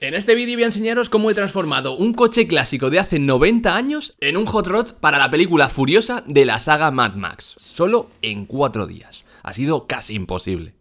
En este vídeo voy a enseñaros cómo he transformado un coche clásico de hace 90 años en un hot rod para la película Furiosa de la saga Mad Max, solo en 4 días. Ha sido casi imposible.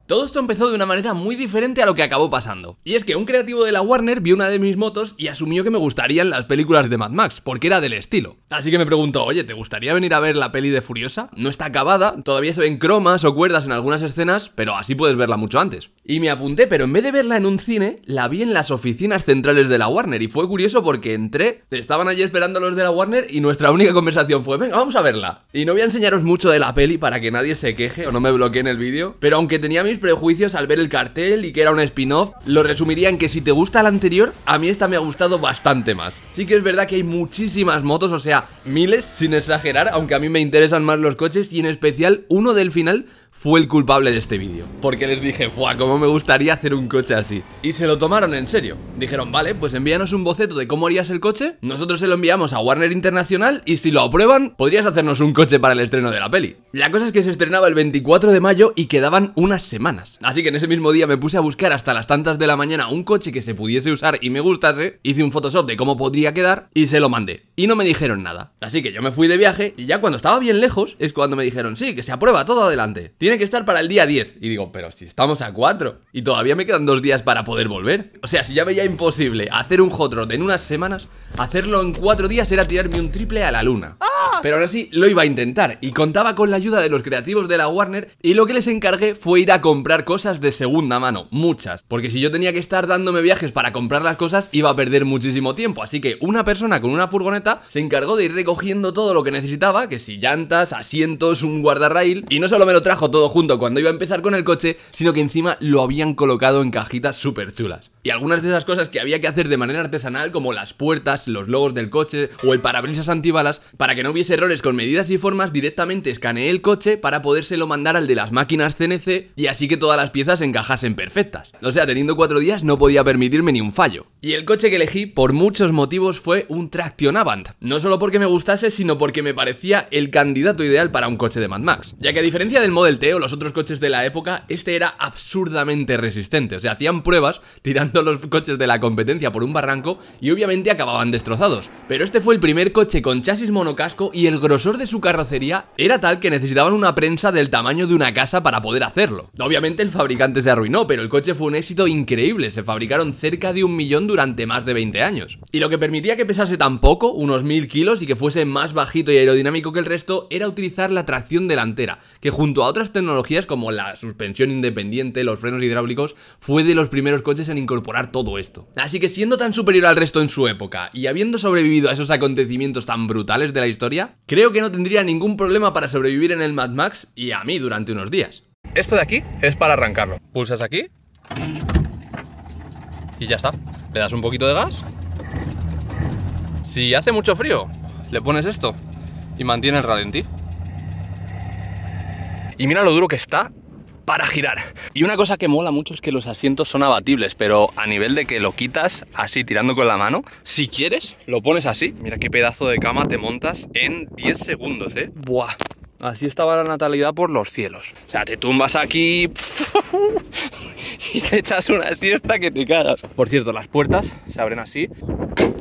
Todo esto empezó de una manera muy diferente a lo que acabó pasando. Y es que un creativo de la Warner vio una de mis motos y asumió que me gustarían las películas de Mad Max, porque era del estilo. Así que me preguntó, oye, ¿te gustaría venir a ver la peli de Furiosa? No está acabada, todavía se ven cromas o cuerdas en algunas escenas, pero así puedes verla mucho antes. Y me apunté, pero en vez de verla en un cine, la vi en las oficinas centrales de la Warner. Y fue curioso porque entré, estaban allí esperando los de la Warner y nuestra única conversación fue, venga, vamos a verla. Y no voy a enseñaros mucho de la peli para que nadie se queje o no me bloquee en el vídeo, pero aunque tenía mis prejuicios al ver el cartel y que era un spin-off, lo resumiría en que si te gusta la anterior, a mí esta me ha gustado bastante más. Sí que es verdad que hay muchísimas motos, o sea, miles sin exagerar, aunque a mí me interesan más los coches y en especial uno del final fue el culpable de este vídeo, porque les dije, ¡fuah! Cómo me gustaría hacer un coche así. Y se lo tomaron en serio. Dijeron, vale, pues envíanos un boceto de cómo harías el coche, nosotros se lo enviamos a Warner Internacional y si lo aprueban, podrías hacernos un coche para el estreno de la peli. La cosa es que se estrenaba el 24 de mayo y quedaban unas semanas. Así que en ese mismo día me puse a buscar hasta las tantas de la mañana un coche que se pudiese usar y me gustase, hice un Photoshop de cómo podría quedar y se lo mandé. Y no me dijeron nada. Así que yo me fui de viaje y ya cuando estaba bien lejos es cuando me dijeron, sí, que se aprueba, todo adelante. Tiene que estar para el día 10. Y digo, pero si estamos a 4 y todavía me quedan 2 días para poder volver. O sea, si ya veía imposible hacer un hot rod en unas semanas, hacerlo en 4 días era tirarme un triple a la luna. Pero aún así lo iba a intentar y contaba con la ayuda de los creativos de la Warner y lo que les encargué fue ir a comprar cosas de segunda mano, muchas, porque si yo tenía que estar dándome viajes para comprar las cosas iba a perder muchísimo tiempo, así que una persona con una furgoneta se encargó de ir recogiendo todo lo que necesitaba, que si llantas, asientos, un guardarraíl, y no solo me lo trajo todo junto cuando iba a empezar con el coche, sino que encima lo habían colocado en cajitas súper chulas. Y algunas de esas cosas que había que hacer de manera artesanal, como las puertas, los logos del coche o el parabrisas antibalas, para que no hubiese errores con medidas y formas, directamente escaneé el coche para podérselo mandar al de las máquinas CNC y así que todas las piezas encajasen perfectas. O sea, teniendo 4 días no podía permitirme ni un fallo. Y el coche que elegí por muchos motivos fue un Traction Avant. No solo porque me gustase, sino porque me parecía el candidato ideal para un coche de Mad Max. Ya que a diferencia del Model T o los otros coches de la época, este era absurdamente resistente. O sea, hacían pruebas tirando los coches de la competencia por un barranco y obviamente acababan destrozados. Pero este fue el primer coche con chasis monocasco y el grosor de su carrocería era tal que necesitaban una prensa del tamaño de una casa para poder hacerlo. Obviamente el fabricante se arruinó, pero el coche fue un éxito increíble. Se fabricaron cerca de 1 millón durante más de 20 años. Y lo que permitía que pesase tan poco, unos 1000 kilos, y que fuese más bajito y aerodinámico que el resto, era utilizar la tracción delantera, que junto a otras tecnologías como la suspensión independiente, los frenos hidráulicos, fue de los primeros coches en incorporar todo esto. Así que siendo tan superior al resto en su época y habiendo sobrevivido a esos acontecimientos tan brutales de la historia, creo que no tendría ningún problema para sobrevivir en el Mad Max y a mí durante unos días. Esto de aquí es para arrancarlo. Pulsas aquí y ya está. Le das un poquito de gas. Si hace mucho frío, le pones esto y mantiene el ralentí. Y mira lo duro que está para girar. Y una cosa que mola mucho es que los asientos son abatibles, pero a nivel de que lo quitas así tirando con la mano, si quieres lo pones así. Mira qué pedazo de cama te montas en 10 segundos, Buah. Así estaba la natalidad por los cielos. O sea, te tumbas aquí y te echas una siesta que te cagas. Por cierto, las puertas se abren así.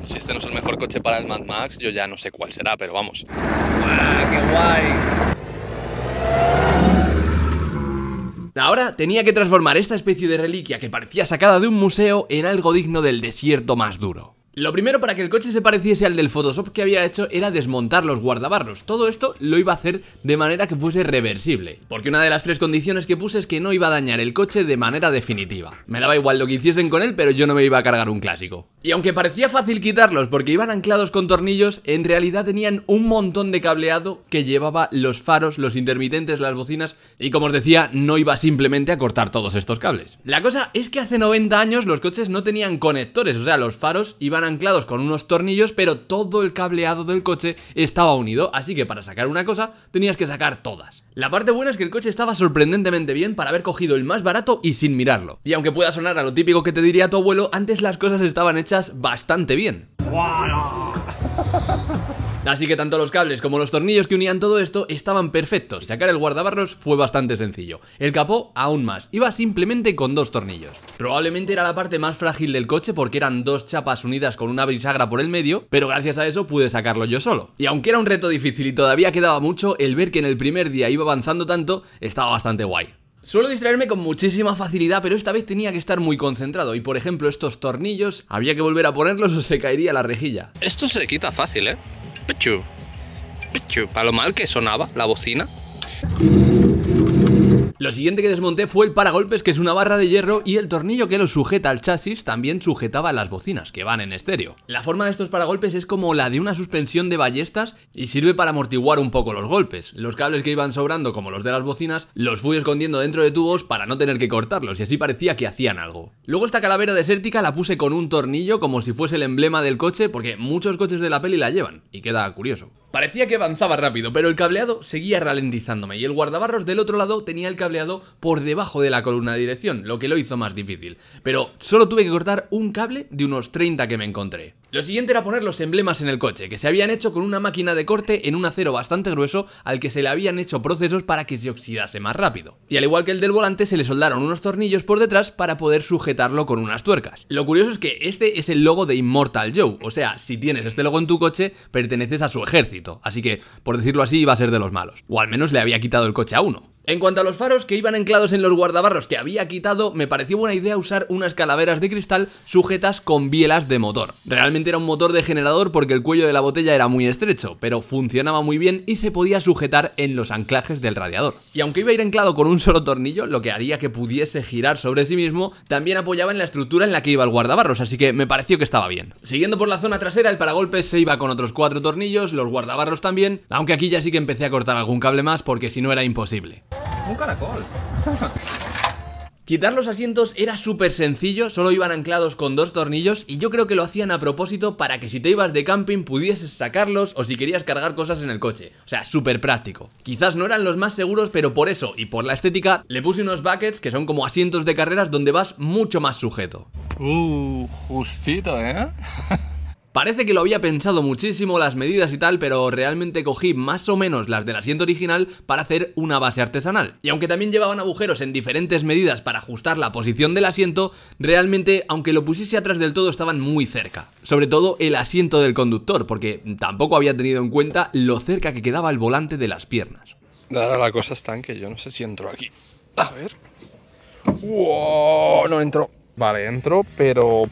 Si este no es el mejor coche para el Mad Max, yo ya no sé cuál será, pero vamos. ¡Ah, qué guay! Ahora tenía que transformar esta especie de reliquia que parecía sacada de un museo en algo digno del desierto más duro. Lo primero, para que el coche se pareciese al del Photoshop que había hecho, era desmontar los guardabarros. Todo esto lo iba a hacer de manera que fuese reversible, porque una de las 3 condiciones que puse es que no iba a dañar el coche de manera definitiva. Me daba igual lo que hiciesen con él, pero yo no me iba a cargar un clásico. Y aunque parecía fácil quitarlos porque iban anclados con tornillos, en realidad tenían un montón de cableado que llevaba los faros, los intermitentes, las bocinas, y como os decía, no iba simplemente a cortar todos estos cables. La cosa es que hace 90 años los coches no tenían conectores, o sea, los faros iban anclados con unos tornillos, pero todo el cableado del coche estaba unido, así que para sacar una cosa tenías que sacar todas. La parte buena es que el coche estaba sorprendentemente bien para haber cogido el más barato y sin mirarlo. Y aunque pueda sonar a lo típico que te diría tu abuelo, antes las cosas estaban hechas bastante bien. Así que tanto los cables como los tornillos que unían todo esto estaban perfectos. Sacar el guardabarros fue bastante sencillo. El capó aún más, iba simplemente con 2 tornillos. Probablemente era la parte más frágil del coche porque eran 2 chapas unidas con una bisagra por el medio, pero gracias a eso pude sacarlo yo solo. Y aunque era un reto difícil y todavía quedaba mucho, el ver que en el primer día iba avanzando tanto estaba bastante guay. Suelo distraerme con muchísima facilidad, pero esta vez tenía que estar muy concentrado y, por ejemplo, estos tornillos había que volver a ponerlos o se caería la rejilla. Esto se quita fácil, ¿eh? Pichu. Pichu. Para lo mal que sonaba la bocina. Lo siguiente que desmonté fue el paragolpes, que es una barra de hierro, y el tornillo que lo sujeta al chasis también sujetaba las bocinas, que van en estéreo. La forma de estos paragolpes es como la de una suspensión de ballestas y sirve para amortiguar un poco los golpes. Los cables que iban sobrando, como los de las bocinas, los fui escondiendo dentro de tubos para no tener que cortarlos, y así parecía que hacían algo. Luego esta calavera desértica la puse con un tornillo como si fuese el emblema del coche, porque muchos coches de la peli la llevan, y queda curioso. Parecía que avanzaba rápido, pero el cableado seguía ralentizándome y el guardabarros del otro lado tenía el cableado por debajo de la columna de dirección, lo que lo hizo más difícil. Pero solo tuve que cortar un cable de unos 30 que me encontré. Lo siguiente era poner los emblemas en el coche, que se habían hecho con una máquina de corte en un acero bastante grueso al que se le habían hecho procesos para que se oxidase más rápido. Y al igual que el del volante, se le soldaron unos tornillos por detrás para poder sujetarlo con unas tuercas. Lo curioso es que este es el logo de Immortal Joe, o sea, si tienes este logo en tu coche, perteneces a su ejército, así que, por decirlo así, iba a ser de los malos. O al menos le había quitado el coche a uno. En cuanto a los faros que iban anclados en los guardabarros que había quitado, me pareció buena idea usar unas calaveras de cristal sujetas con bielas de motor. Realmente era un motor de generador porque el cuello de la botella era muy estrecho, pero funcionaba muy bien y se podía sujetar en los anclajes del radiador. Y aunque iba a ir anclado con un solo tornillo, lo que haría que pudiese girar sobre sí mismo, también apoyaba en la estructura en la que iba el guardabarros, así que me pareció que estaba bien. Siguiendo por la zona trasera, el paragolpes se iba con otros 4 tornillos, los guardabarros también, aunque aquí ya sí que empecé a cortar algún cable más porque si no era imposible. Un caracol. Quitar los asientos era súper sencillo, solo iban anclados con 2 tornillos y yo creo que lo hacían a propósito para que si te ibas de camping pudieses sacarlos o si querías cargar cosas en el coche. O sea, súper práctico. Quizás no eran los más seguros, pero por eso y por la estética le puse unos buckets que son como asientos de carreras donde vas mucho más sujeto. Justito, ¿eh? Parece que lo había pensado muchísimo, las medidas y tal, pero realmente cogí más o menos las del asiento original para hacer una base artesanal. Y aunque también llevaban agujeros en diferentes medidas para ajustar la posición del asiento, realmente, aunque lo pusiese atrás del todo, estaban muy cerca. Sobre todo el asiento del conductor, porque tampoco había tenido en cuenta lo cerca que quedaba el volante de las piernas. Ahora la cosa está en que yo no sé si entro aquí. A ver. ¡Wow! No entro. Vale, entro, pero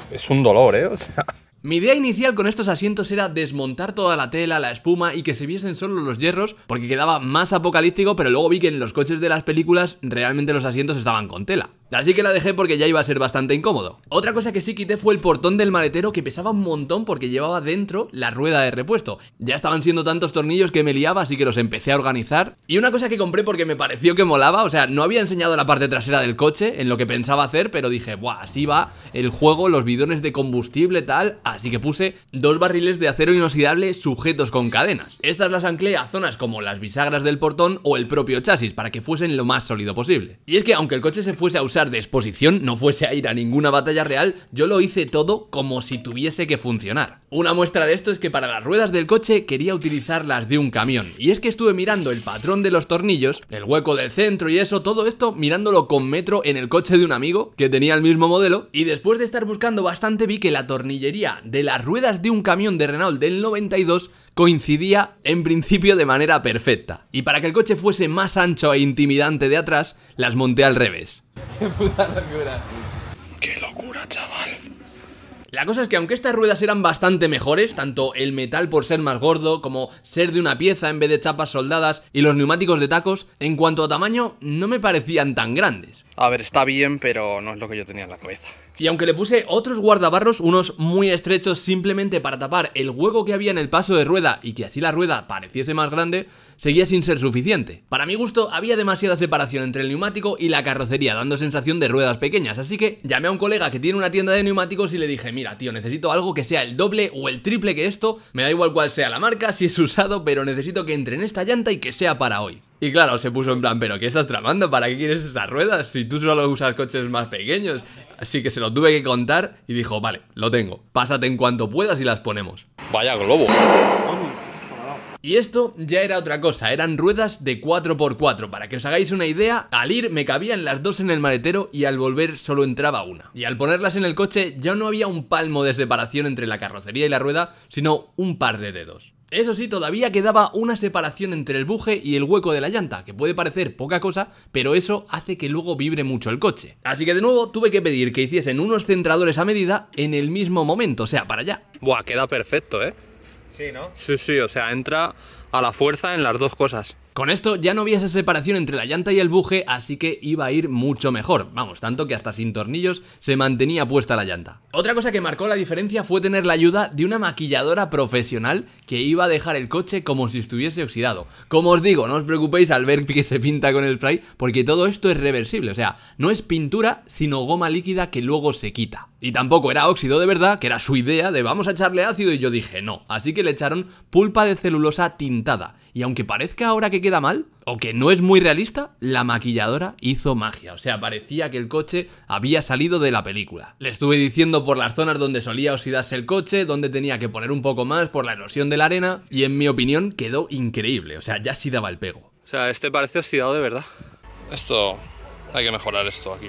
es un dolor, ¿eh? O sea... Mi idea inicial con estos asientos era desmontar toda la tela, la espuma y que se viesen solo los hierros porque quedaba más apocalíptico, pero luego vi que en los coches de las películas realmente los asientos estaban con tela. Así que la dejé porque ya iba a ser bastante incómodo. Otra cosa que sí quité fue el portón del maletero, que pesaba un montón porque llevaba dentro la rueda de repuesto. Ya estaban siendo tantos tornillos que me liaba, así que los empecé a organizar. Y una cosa que compré porque me pareció que molaba, o sea, no había enseñado la parte trasera del coche en lo que pensaba hacer, pero dije, buah, así va el juego, los bidones de combustible, tal. Así que puse 2 barriles de acero inoxidable sujetos con cadenas. Estas las anclé a zonas como las bisagras del portón o el propio chasis, para que fuesen lo más sólido posible. Y es que aunque el coche se fuese a usar de exposición, no fuese a ir a ninguna batalla real, yo lo hice todo como si tuviese que funcionar. Una muestra de esto es que para las ruedas del coche quería utilizar las de un camión, y es que estuve mirando el patrón de los tornillos, el hueco del centro y eso, todo esto mirándolo con metro en el coche de un amigo que tenía el mismo modelo, y después de estar buscando bastante vi que la tornillería de las ruedas de un camión de Renault del 92 coincidía en principio de manera perfecta. Y para que el coche fuese más ancho e intimidante de atrás, las monté al revés. ¡Qué puta locura! ¡Qué locura, chaval! La cosa es que aunque estas ruedas eran bastante mejores, tanto el metal por ser más gordo, como ser de una pieza en vez de chapas soldadas, y los neumáticos de tacos, en cuanto a tamaño, no me parecían tan grandes. A ver, está bien, pero no es lo que yo tenía en la cabeza. Y aunque le puse otros guardabarros, unos muy estrechos simplemente para tapar el hueco que había en el paso de rueda y que así la rueda pareciese más grande, seguía sin ser suficiente. Para mi gusto había demasiada separación entre el neumático y la carrocería, dando sensación de ruedas pequeñas, así que llamé a un colega que tiene una tienda de neumáticos y le dije, mira tío, necesito algo que sea el doble o el triple que esto, me da igual cuál sea la marca, si es usado, pero necesito que entre en esta llanta y que sea para hoy. Y claro, se puso en plan, ¿pero qué estás tramando? ¿Para qué quieres esas ruedas? Si tú solo usas coches más pequeños. Así que se lo tuve que contar y dijo, vale, lo tengo, pásate en cuanto puedas y las ponemos. Vaya globo. Y esto ya era otra cosa, eran ruedas de 4x4, para que os hagáis una idea, al ir me cabían las dos en el maletero y al volver solo entraba una. Y al ponerlas en el coche ya no había un palmo de separación entre la carrocería y la rueda, sino un par de dedos. Eso sí, todavía quedaba una separación entre el buje y el hueco de la llanta, que puede parecer poca cosa, pero eso hace que luego vibre mucho el coche. Así que de nuevo tuve que pedir que hiciesen unos centradores a medida en el mismo momento, o sea, para allá. Buah, queda perfecto, ¿eh? Sí, ¿no? Sí, o sea, entra a la fuerza en las dos cosas. Con esto ya no había esa separación entre la llanta y el buje, así que iba a ir mucho mejor. Vamos, tanto que hasta sin tornillos se mantenía puesta la llanta. Otra cosa que marcó la diferencia fue tener la ayuda de una maquilladora profesional que iba a dejar el coche como si estuviese oxidado. Como os digo, no os preocupéis al ver que se pinta con el spray, porque todo esto es reversible, o sea, no es pintura, sino goma líquida que luego se quita. Y tampoco era óxido de verdad, que era su idea de vamos a echarle ácido, y yo dije no. Así que le echaron pulpa de celulosa tintada. Y aunque parezca ahora que queda mal, o que no es muy realista, la maquilladora hizo magia. O sea, parecía que el coche había salido de la película. Le estuve diciendo por las zonas donde solía oxidarse el coche, donde tenía que poner un poco más por la erosión de la arena, y en mi opinión quedó increíble. O sea, ya sí daba el pego. O sea, este parece oxidado de verdad. Esto... hay que mejorar esto aquí.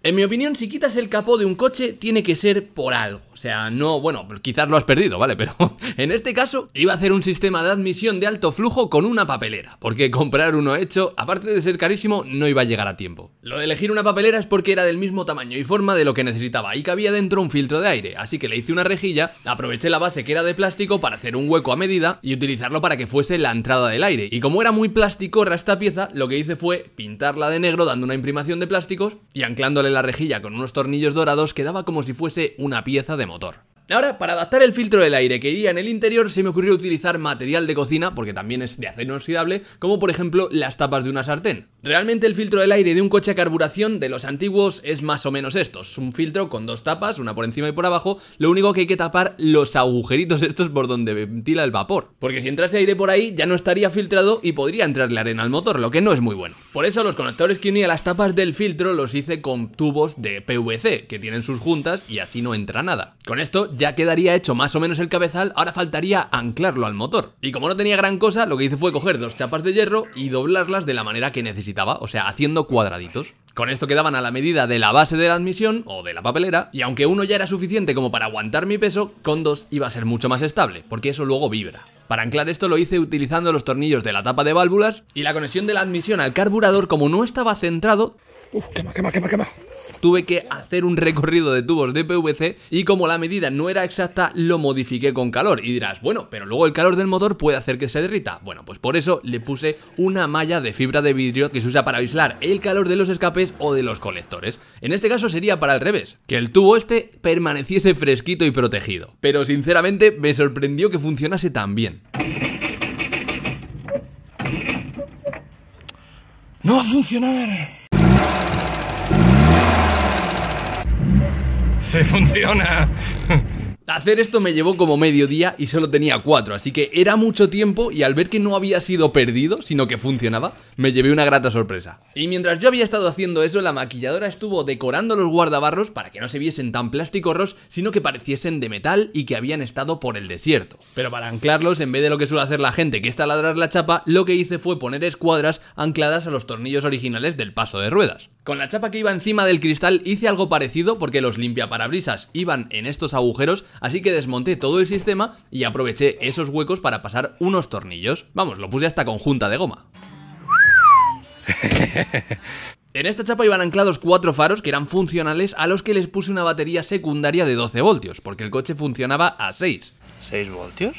En mi opinión, si quitas el capó de un coche, tiene que ser por algo. O sea, no, bueno, quizás lo has perdido, ¿vale? Pero en este caso, iba a hacer un sistema de admisión de alto flujo con una papelera. Porque comprar uno hecho, aparte de ser carísimo, no iba a llegar a tiempo. Lo de elegir una papelera es porque era del mismo tamaño y forma de lo que necesitaba. Y cabía dentro un filtro de aire. Así que le hice una rejilla, aproveché la base que era de plástico para hacer un hueco a medida y utilizarlo para que fuese la entrada del aire. Y como era muy plasticorra esta pieza, lo que hice fue pintarla de negro dando una imprimación de plásticos y anclándole la rejilla con unos tornillos dorados, quedaba como si fuese una pieza de motor. Ahora, para adaptar el filtro del aire que iría en el interior, se me ocurrió utilizar material de cocina, porque también es de acero inoxidable, como por ejemplo las tapas de una sartén. Realmente el filtro del aire de un coche a carburación de los antiguos es más o menos esto. Es un filtro con dos tapas, una por encima y por abajo, lo único que hay que tapar los agujeritos estos por donde ventila el vapor. Porque si entrase aire por ahí ya no estaría filtrado y podría entrarle arena al motor, lo que no es muy bueno. Por eso los conectores que unía a las tapas del filtro los hice con tubos de PVC, que tienen sus juntas y así no entra nada. Con esto ya quedaría hecho más o menos el cabezal, ahora faltaría anclarlo al motor. Y como no tenía gran cosa, lo que hice fue coger dos chapas de hierro y doblarlas de la manera que necesitaba, o sea, haciendo cuadraditos. Con esto quedaban a la medida de la base de la admisión o de la papelera, y aunque uno ya era suficiente como para aguantar mi peso, con dos iba a ser mucho más estable, porque eso luego vibra. Para anclar esto lo hice utilizando los tornillos de la tapa de válvulas, y la conexión de la admisión al carburador, como no estaba centrado, Quema. tuve que hacer un recorrido de tubos de PVC y como la medida no era exacta lo modifiqué con calor. Y dirás, bueno, pero luego el calor del motor puede hacer que se derrita. Bueno, pues por eso le puse una malla de fibra de vidrio que se usa para aislar el calor de los escapes o de los colectores. En este caso sería para el revés, que el tubo este permaneciese fresquito y protegido. Pero sinceramente me sorprendió que funcionase tan bien. ¡No va a funcionar! ¡Se funciona! Hacer esto me llevó como medio día y solo tenía 4, así que era mucho tiempo y al ver que no había sido perdido, sino que funcionaba, me llevé una grata sorpresa. Y mientras yo había estado haciendo eso, la maquilladora estuvo decorando los guardabarros para que no se viesen tan plasticorros, sino que pareciesen de metal y que habían estado por el desierto. Pero para anclarlos, en vez de lo que suele hacer la gente, que es taladrar la chapa, lo que hice fue poner escuadras ancladas a los tornillos originales del paso de ruedas. Con la chapa que iba encima del cristal hice algo parecido porque los limpiaparabrisas iban en estos agujeros, así que desmonté todo el sistema y aproveché esos huecos para pasar unos tornillos. Vamos, lo puse hasta con junta de goma. En esta chapa iban anclados 4 faros que eran funcionales, a los que les puse una batería secundaria de 12 voltios, porque el coche funcionaba a 6. ¿6 voltios?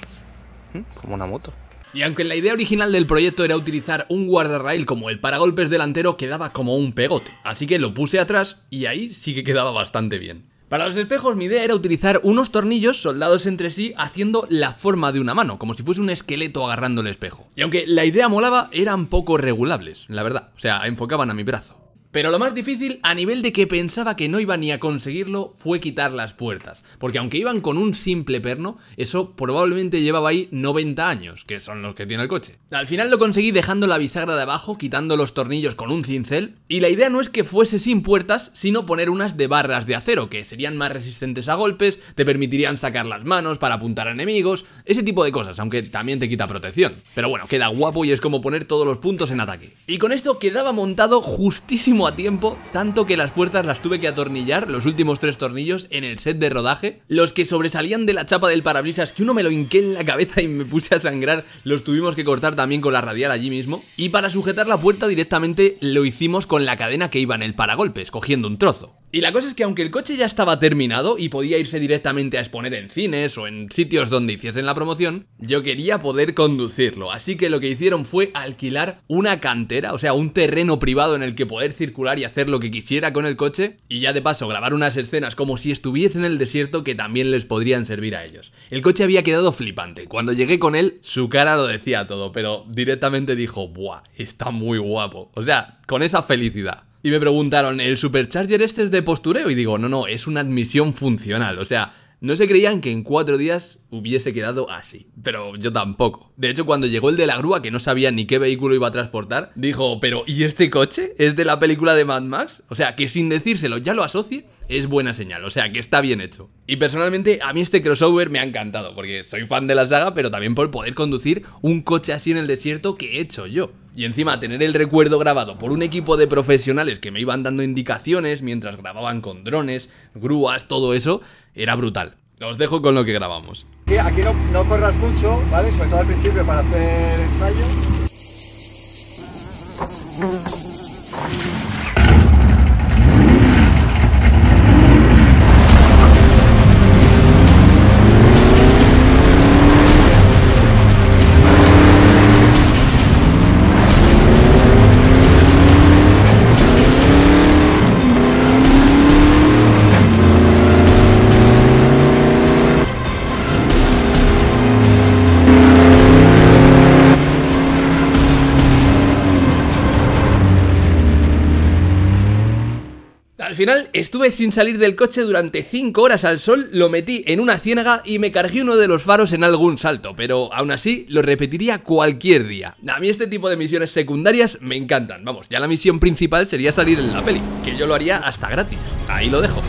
Como una moto. Y aunque la idea original del proyecto era utilizar un guardarraíl como el paragolpes delantero, quedaba como un pegote. Así que lo puse atrás y ahí sí que quedaba bastante bien. Para los espejos mi idea era utilizar unos tornillos soldados entre sí haciendo la forma de una mano, como si fuese un esqueleto agarrando el espejo. Y aunque la idea molaba, eran poco regulables, la verdad. O sea, enfocaban a mi brazo. Pero lo más difícil, a nivel de que pensaba que no iba ni a conseguirlo, fue quitar las puertas. Porque aunque iban con un simple perno, eso probablemente llevaba ahí 90 años, que son los que tiene el coche. Al final lo conseguí dejando la bisagra de abajo, quitando los tornillos con un cincel. Y la idea no es que fuese sin puertas, sino poner unas de barras de acero, que serían más resistentes a golpes, te permitirían sacar las manos para apuntar a enemigos, ese tipo de cosas, aunque también te quita protección. Pero bueno, queda guapo y es como poner todos los puntos en ataque. Y con esto quedaba montado justísimo a tiempo, tanto que las puertas las tuve que atornillar, los últimos 3 tornillos, en el set de rodaje. Los que sobresalían de la chapa del parabrisas, que uno me lo hinqué en la cabeza y me puse a sangrar, los tuvimos que cortar también con la radial allí mismo. Y para sujetar la puerta directamente lo hicimos con la cadena que iba en el paragolpes, cogiendo un trozo. Y la cosa es que aunque el coche ya estaba terminado y podía irse directamente a exponer en cines o en sitios donde hiciesen la promoción, yo quería poder conducirlo, así que lo que hicieron fue alquilar una cantera, o sea, un terreno privado en el que poder circular y hacer lo que quisiera con el coche, y ya de paso grabar unas escenas como si estuviese en el desierto que también les podrían servir a ellos. El coche había quedado flipante, cuando llegué con él, su cara lo decía todo, pero directamente dijo, ¡buah! Está muy guapo, o sea, con esa felicidad. Y me preguntaron, ¿el Supercharger este es de postureo? Y digo, no, es una admisión funcional, o sea, no se creían que en 4 días hubiese quedado así, pero yo tampoco. De hecho, cuando llegó el de la grúa, que no sabía ni qué vehículo iba a transportar, dijo, pero ¿y este coche? ¿Es de la película de Mad Max? O sea, que sin decírselo ya lo asocie, es buena señal, o sea, que está bien hecho. Y personalmente, a mí este crossover me ha encantado, porque soy fan de la saga, pero también por poder conducir un coche así en el desierto que he hecho yo. Y encima tener el recuerdo grabado por un equipo de profesionales que me iban dando indicaciones mientras grababan con drones, grúas, todo eso, era brutal. Os dejo con lo que grabamos. Aquí no corras mucho, ¿vale? Sobre todo al principio para hacer ensayo. Al final estuve sin salir del coche durante 5 horas al sol, lo metí en una ciénaga y me cargué uno de los faros en algún salto, pero aún así lo repetiría cualquier día. A mí este tipo de misiones secundarias me encantan, vamos, ya la misión principal sería salir en la peli, que yo lo haría hasta gratis, ahí lo dejo.